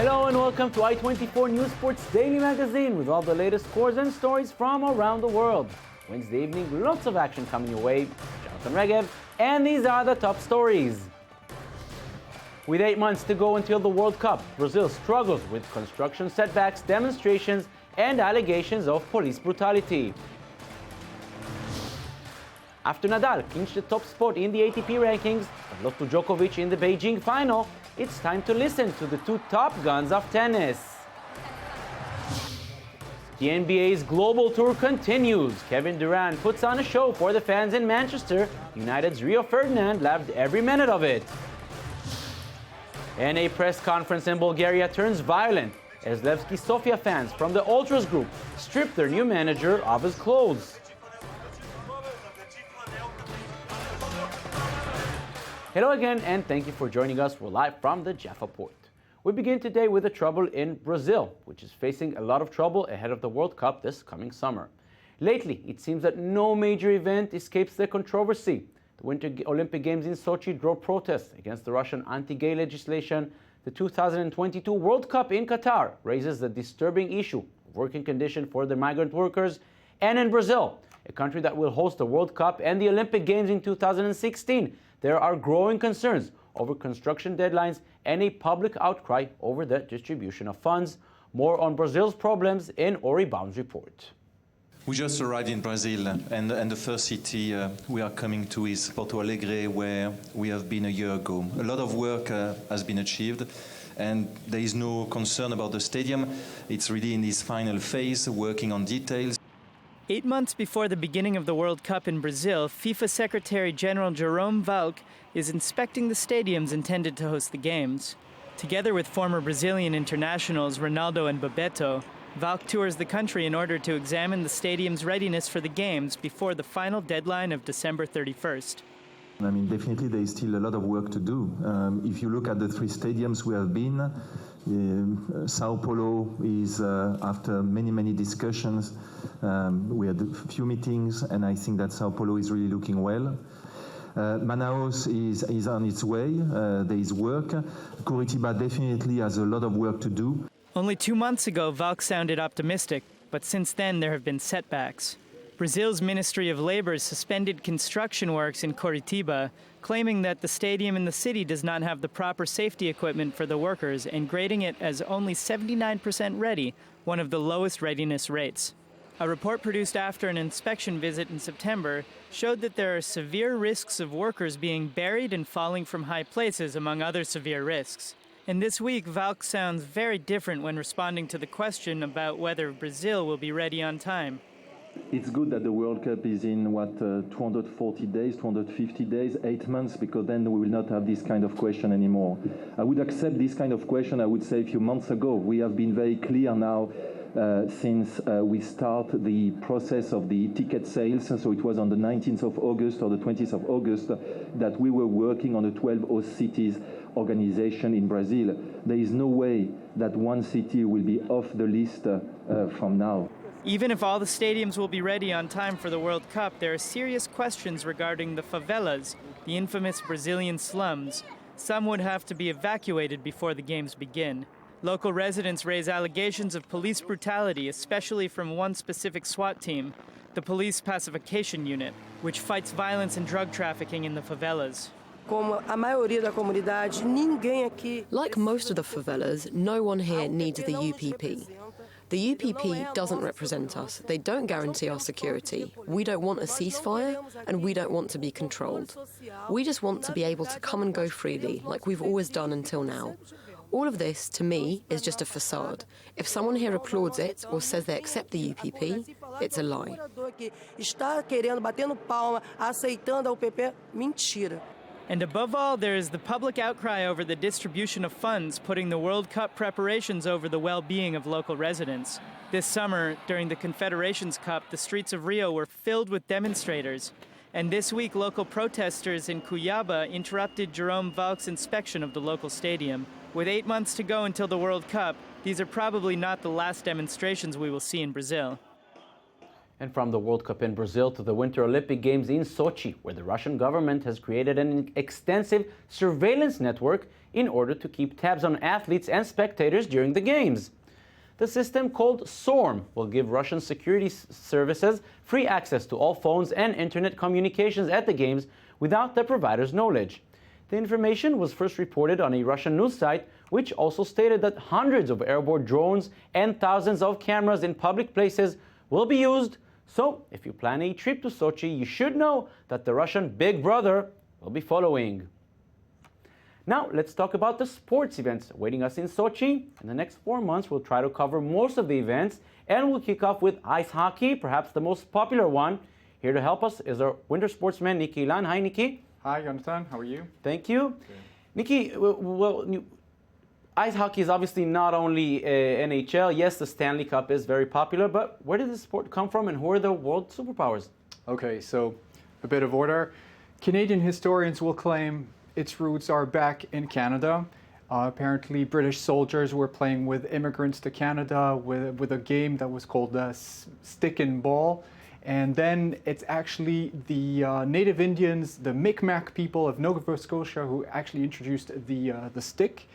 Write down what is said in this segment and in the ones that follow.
Hello and welcome to I24 News Sports Daily Magazine with all the latest scores and stories from around the world. Wednesday evening, lots of action coming your way. Jonathan Regev, and these are the top stories. With 8 months to go until the World Cup, Brazil struggles with construction setbacks, demonstrations, and allegations of police brutality. After Nadal clinched the top spot in the ATP rankings but lost to Djokovic in the Beijing final, it's time to listen to the two top guns of tennis. The NBA's global tour continues. Kevin Durant puts on a show for the fans in Manchester. United's Rio Ferdinand loved every minute of it. And a press conference in Bulgaria turns violent as Levski Sofia fans from the Ultras group strip their new manager of his clothes. Hello again, and thank you for joining us. We're live from the Jaffa Port. We begin today with the trouble in Brazil, which is facing a lot of trouble ahead of the World Cup this coming summer. Lately, it seems that no major event escapes the controversy. The Winter Olympic Games in Sochi drove protests against the Russian anti-gay legislation. The 2022 World Cup in Qatar raises the disturbing issue of working conditions for the migrant workers. And in Brazil, a country that will host the World Cup and the Olympic Games in 2016, there are growing concerns over construction deadlines and a public outcry over the distribution of funds. More on Brazil's problems in Ori Baum's report. We just arrived in Brazil, and the first city we are coming to is Porto Alegre, where we have been a year ago. A lot of work has been achieved, and there is no concern about the stadium. It's really in this final phase, working on details. 8 months before the beginning of the World Cup in Brazil, FIFA Secretary General Jerome Valk is inspecting the stadiums intended to host the Games. Together with former Brazilian internationals Ronaldo and Bebeto, Valk tours the country in order to examine the stadium's readiness for the Games before the final deadline of December 31st. I mean, definitely there is still a lot of work to do. If you look at the three stadiums we have been, Sao Paulo is, after many discussions, we had a few meetings, and I think that Sao Paulo is really looking well. Manaus is on its way. There is work. Curitiba definitely has a lot of work to do. Only 2 months ago, Valk sounded optimistic, but since then there have been setbacks. Brazil's Ministry of Labor suspended construction works in Curitiba, claiming that the stadium in the city does not have the proper safety equipment for the workers and grading it as only 79% ready, one of the lowest readiness rates. A report produced after an inspection visit in September showed that there are severe risks of workers being buried and falling from high places, among other severe risks. And this week, Valk sounds very different when responding to the question about whether Brazil will be ready on time. It's good that the World Cup is in, 240 days, 250 days, 8 months, because then we will not have this kind of question anymore. I would accept this kind of question, I would say, a few months ago. We have been very clear now since we start the process of the ticket sales, so it was on the 19th of August or the 20th of August, that we were working on the 12 host cities organization in Brazil. There is no way that one city will be off the list from now. Even if all the stadiums will be ready on time for the World Cup, there are serious questions regarding the favelas, the infamous Brazilian slums. Some would have to be evacuated before the Games begin. Local residents raise allegations of police brutality, especially from one specific SWAT team, the Police Pacification Unit, which fights violence and drug trafficking in the favelas. Like most of the favelas, no one here needs the UPP. The UPP doesn't represent us. They don't guarantee our security. We don't want a ceasefire, and we don't want to be controlled. We just want to be able to come and go freely, like we've always done until now. All of this, to me, is just a facade. If someone here applauds it or says they accept the UPP, it's a lie. And above all, there is the public outcry over the distribution of funds, putting the World Cup preparations over the well-being of local residents. This summer, during the Confederations Cup, the streets of Rio were filled with demonstrators. And this week, local protesters in Cuiabá interrupted Jerome Valk's inspection of the local stadium. With 8 months to go until the World Cup, these are probably not the last demonstrations we will see in Brazil. And from the World Cup in Brazil to the Winter Olympic Games in Sochi, where the Russian government has created an extensive surveillance network in order to keep tabs on athletes and spectators during the Games. The system, called SORM, will give Russian security services free access to all phones and internet communications at the Games without the provider's knowledge. The information was first reported on a Russian news site, which also stated that hundreds of airborne drones and thousands of cameras in public places will be used. So, if you plan a trip to Sochi, you should know that the Russian Big Brother will be following. Now, let's talk about the sports events awaiting us in Sochi. In the next 4 months, we'll try to cover most of the events, and we'll kick off with ice hockey, perhaps the most popular one. Here to help us is our winter sportsman, Nikki Lan. Hi, Nikki. Hi, Jonathan. How are you? Thank you. Good. Nikki, ice hockey is obviously not only NHL. Yes, the Stanley Cup is very popular, but where did this sport come from and who are the world superpowers? Okay, so a bit of order. Canadian historians will claim its roots are back in Canada. Apparently, British soldiers were playing with immigrants to Canada with a game that was called stick and ball. And then it's actually the native Indians, the Mi'kmaq people of Nova Scotia, who actually introduced the stick.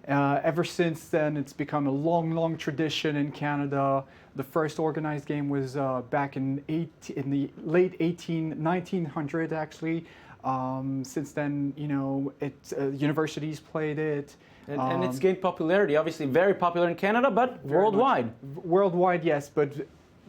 Ever since then, it's become a long tradition in Canada. The first organized game was back in the late 1900s, actually. Since then, universities played it. And it's gained popularity, obviously very popular in Canada, but worldwide. Worldwide, yes, but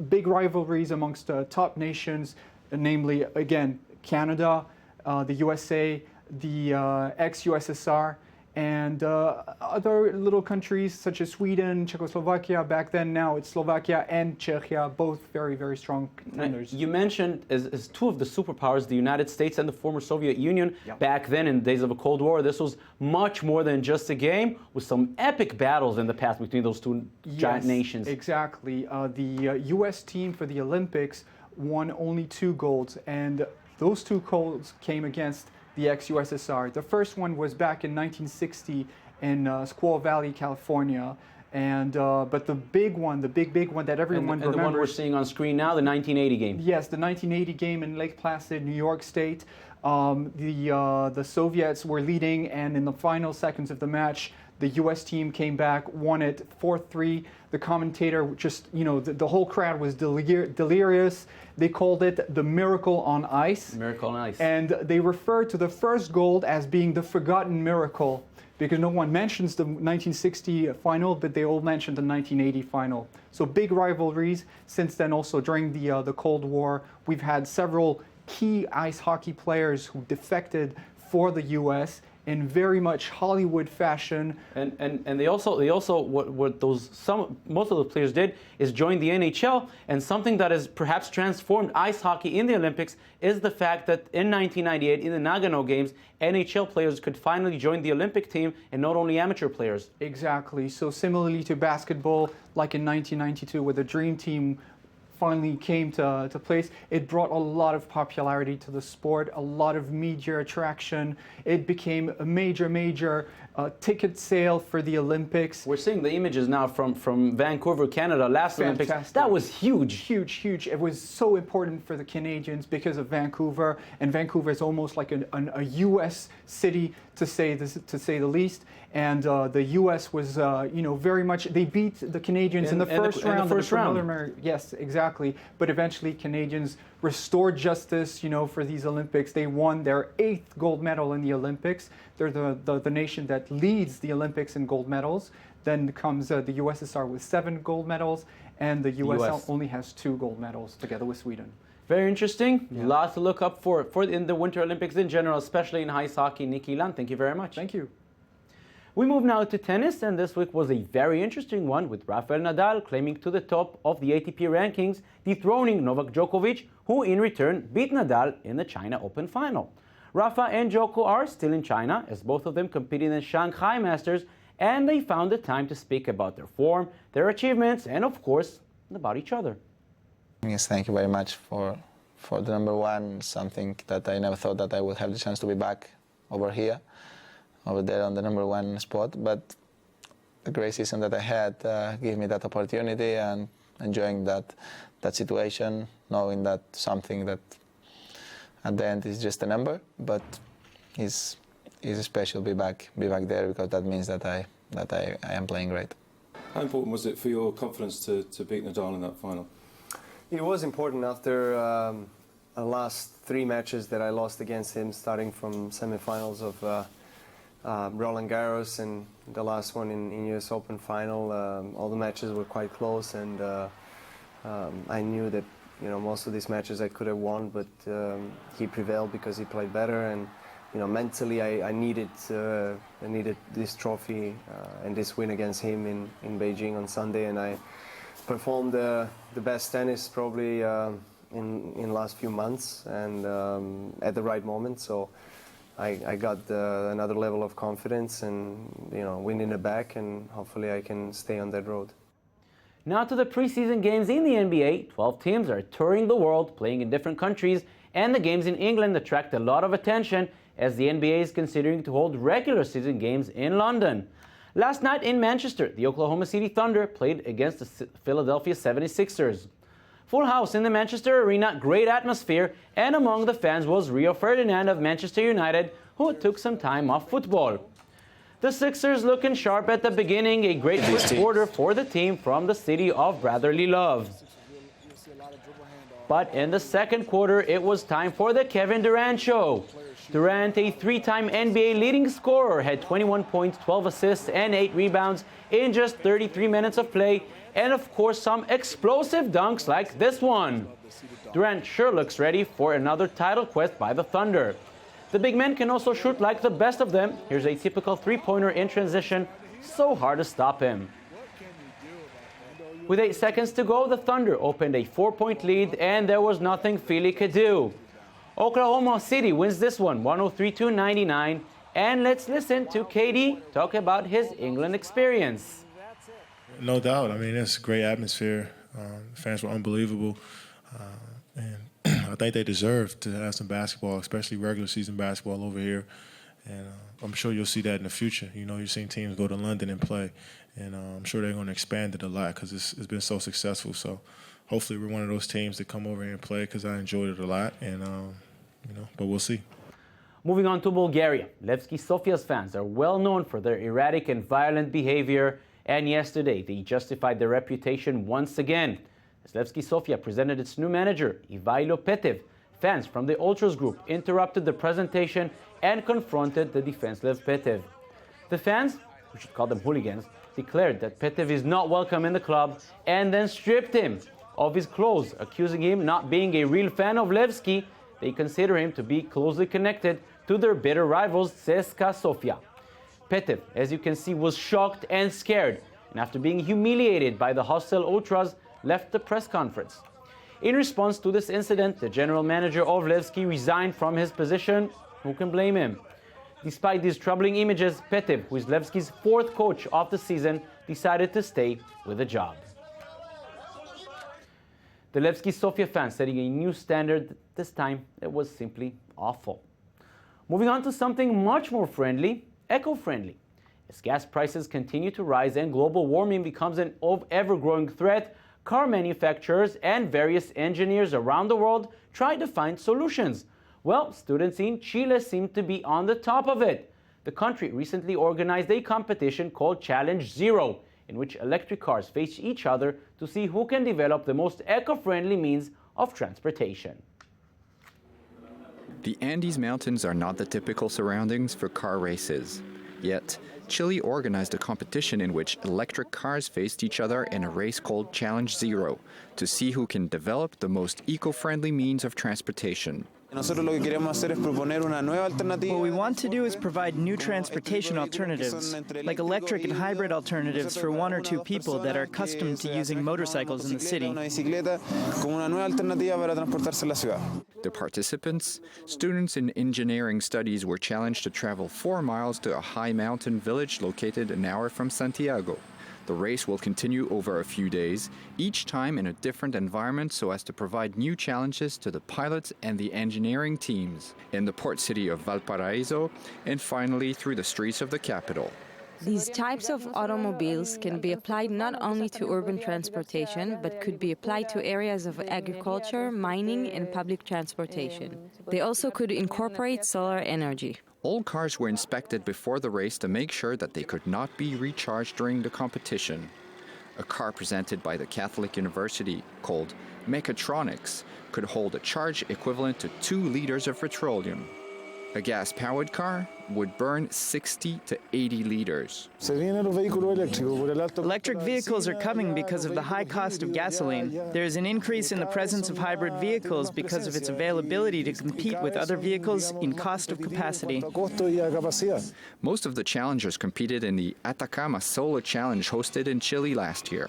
big rivalries amongst top nations, namely, again, Canada, the USA, the ex-USSR, and other little countries such as Sweden, Czechoslovakia back then. Now it's Slovakia and Czechia, both very strong contenders. You mentioned as two of the superpowers, the United States and the former Soviet Union. Yep. Back then, in the days of the Cold War, this was much more than just a game, with some epic battles in the past between those two giant nations. Exactly. The U.S. team for the Olympics won only 2 golds, and those 2 golds came against the ex-USSR. The first one was back in 1960 in Squaw Valley, California. And but the big one that everyone remembers. And the one we're seeing on screen now, the 1980 game. Yes, the 1980 game in Lake Placid, New York State. The Soviets were leading, and in the final seconds of the match, the U.S. team came back, won it 4-3. The commentator just, the whole crowd was delirious. They called it the Miracle on Ice. Miracle on Ice. And they referred to the first goal as being the forgotten miracle, because no one mentions the 1960 final, but they all mentioned the 1980 final. So big rivalries. Since then, also during the Cold War, we've had several key ice hockey players who defected for the U.S. in very much Hollywood fashion. And they also most of the players did is join the NHL. And something that has perhaps transformed ice hockey in the Olympics is the fact that in 1998 in the Nagano Games, NHL players could finally join the Olympic team and not only amateur players. Exactly. So similarly to basketball, like in 1992 where the Dream Team finally came to place, it brought a lot of popularity to the sport, a lot of media attraction. It became a major ticket sale for the Olympics. We're seeing the images now from Vancouver, Canada, last Fantastic. Olympics. That was huge. Huge. It was so important for the Canadians because of Vancouver, and Vancouver is almost like a U.S. city to say the least. And the U.S. was, very much. They beat the Canadians in the first round. Yes, exactly. But eventually, Canadians restored justice, for these Olympics. They won their 8th gold medal in the Olympics. They're the nation that leads the Olympics in gold medals. Then comes the USSR with 7 gold medals, and the US only has 2 gold medals together with Sweden. Very interesting. Yeah. Lots to look up for in the Winter Olympics in general, especially in ice hockey. Nikki Lan, thank you very much. Thank you. We move now to tennis, and this week was a very interesting one with Rafael Nadal claiming to the top of the ATP rankings, dethroning Novak Djokovic, who in return beat Nadal in the China Open final. Rafa and Djoko are still in China, as both of them competed in the Shanghai Masters, and they found the time to speak about their form, their achievements, and of course, about each other. Yes, thank you very much for the number one, something that I never thought that I would have the chance to be back over there on the number one spot. But the great season that I had gave me that opportunity, and enjoying that that situation, knowing that something that at the end is just a number, but it's special to be back there, because that means that I am playing great. How important was it for your confidence to beat Nadal in that final? It was important after the last 3 matches that I lost against him, starting from semifinals of Roland Garros and the last one in US Open final. All the matches were quite close, and I knew that most of these matches I could have won, but he prevailed because he played better, and mentally I needed this trophy and this win against him in Beijing on Sunday, and I performed the best tennis probably in last few months, and at the right moment. So I got another level of confidence, and wind in the back, and hopefully I can stay on that road. Now to the preseason games in the NBA. 12 teams are touring the world, playing in different countries, and the games in England attract a lot of attention as the NBA is considering to hold regular season games in London. Last night in Manchester, the Oklahoma City Thunder played against the Philadelphia 76ers. Full house in the Manchester Arena, great atmosphere, and among the fans was Rio Ferdinand of Manchester United, who took some time off football. The Sixers looking sharp at the beginning, a great first quarter for the team from the city of brotherly love. But in the second quarter, it was time for the Kevin Durant show. Durant, a 3-time NBA leading scorer, had 21 points, 12 assists, and 8 rebounds in just 33 minutes of play, and of course some explosive dunks like this one. Durant sure looks ready for another title quest by the Thunder. The big man can also shoot like the best of them. Here's a typical three-pointer in transition, so hard to stop him. With 8 seconds to go, the Thunder opened a 4-point lead, and there was nothing Philly could do. Oklahoma City wins this one, 103-99, and let's listen to KD talk about his England experience. No doubt. I mean, it's a great atmosphere. The fans were unbelievable, and I think they deserve to have some basketball, especially regular season basketball over here. And I'm sure you'll see that in the future. You've seen teams go to London and play, and I'm sure they're going to expand it a lot because it's been so successful. So hopefully we're one of those teams that come over here and play, because I enjoyed it a lot, and but we'll see. Moving on to Bulgaria, Levski Sofia's fans are well known for their erratic and violent behavior, and yesterday they justified their reputation once again. As Levski Sofia presented its new manager, Ivailo Petev, fans from the Ultras group interrupted the presentation and confronted the defenseless Petev. The fans, we should call them hooligans, declared that Petev is not welcome in the club and then stripped him of his clothes, accusing him not being a real fan of Levski. They consider him to be closely connected to their bitter rivals, CSKA Sofia. Petev, as you can see, was shocked and scared, and after being humiliated by the hostile Ultras, left the press conference. In response to this incident, the general manager of Levski resigned from his position. Who can blame him? Despite these troubling images, Petev, who is Levski's 4th coach of the season, decided to stay with the job. The Levski Sofia fans setting a new standard. This time, it was simply awful. Moving on to something much more friendly, eco-friendly. As gas prices continue to rise and global warming becomes an ever-growing threat, car manufacturers and various engineers around the world try to find solutions. Well, students in Chile seem to be on the top of it. The country recently organized a competition called Challenge Zero, in which electric cars face each other to see who can develop the most eco-friendly means of transportation. The Andes Mountains are not the typical surroundings for car races. Yet, Chile organized a competition in which electric cars faced each other in a race called Challenge Zero to see who can develop the most eco-friendly means of transportation. What we want to do is provide new transportation alternatives, like electric and hybrid alternatives for 1 or 2 people that are accustomed to using motorcycles in the city. The participants, students in engineering studies, were challenged to travel 4 miles to a high mountain village located an hour from Santiago. The race will continue over a few days, each time in a different environment so as to provide new challenges to the pilots and the engineering teams, in the port city of Valparaiso, and finally through the streets of the capital. These types of automobiles can be applied not only to urban transportation, but could be applied to areas of agriculture, mining, and public transportation. They also could incorporate solar energy. All cars were inspected before the race to make sure that they could not be recharged during the competition. A car presented by the Catholic University, called Mechatronics, could hold a charge equivalent to 2 liters of petroleum. A gas-powered car would burn 60 to 80 liters. Electric vehicles are coming because of the high cost of gasoline. There is an increase in the presence of hybrid vehicles because of its availability to compete with other vehicles in cost of capacity. Most of the challengers competed in the Atacama Solar Challenge hosted in Chile last year.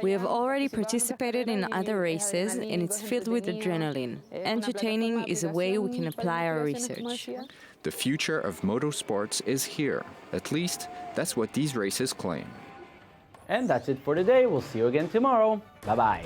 We have already participated in other races, and it's filled with adrenaline. Entertaining is a way we can apply our research. The future of motorsports is here. At least, that's what these races claim. And that's it for today. We'll see you again tomorrow. Bye-bye.